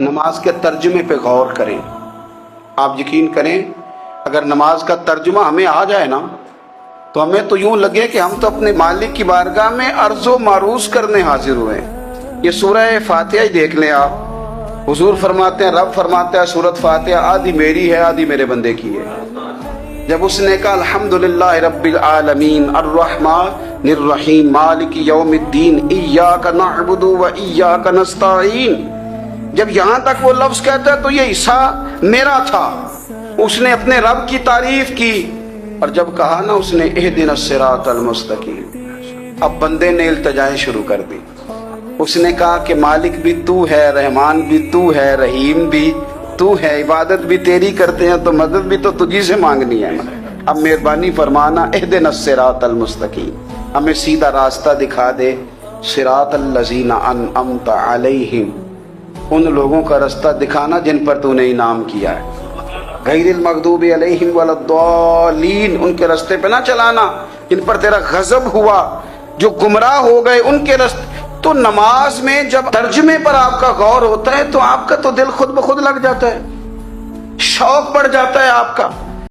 نماز کے ترجمے پہ غور کریں. آپ یقین کریں اگر نماز کا ترجمہ ہمیں آ جائے نا تو ہمیں تو یوں لگے کہ ہم تو اپنے مالک کی بارگاہ میں عرض و معروض کرنے حاضر ہوئے ہیں. یہ سورہ فاتحہ ہی دیکھ لیں آپ. حضور فرماتے ہیں، رب فرماتا ہے سورۃ فاتحہ آدھی میری ہے آدھی میرے بندے کی ہے. جب اس نے کہا الحمدللہ رب العالمین الرحمن الرحیم مالک یوم الدین ایاک نعبد و ایاک نستعین، جب یہاں تک وہ لفظ کہتا ہے تو یہ حصہ میرا تھا. اس نے اپنے رب کی تعریف کی، اور جب کہا نا اس نے اہدنا الصراط المستقیم، اب بندے نے التجائیں شروع کر دی. اس نے کہا کہ مالک بھی تو ہے، رحمان بھی تو ہے، رحیم بھی تو ہے، عبادت بھی تیری کرتے ہیں تو مدد بھی تو تجھی سے مانگنی ہے. اب مہربانی فرمانا اہدنا الصراط المستقیم، ہمیں سیدھا راستہ دکھا دے. صراط الذین انعمت علیہم، ان لوگوں کا راستہ دکھانا جن پر تو نے انعام کیا ہے. غیر المغضوب علیہم ولا الضالین، ان کے راستے پہ نہ چلانا جن پر تیرا غضب ہوا، جو گمراہ ہو گئے ان کے راستے. تو نماز میں جب ترجمے پر آپ کا غور ہوتا ہے تو آپ کا تو دل خود بخود لگ جاتا ہے، شوق بڑھ جاتا ہے آپ کا.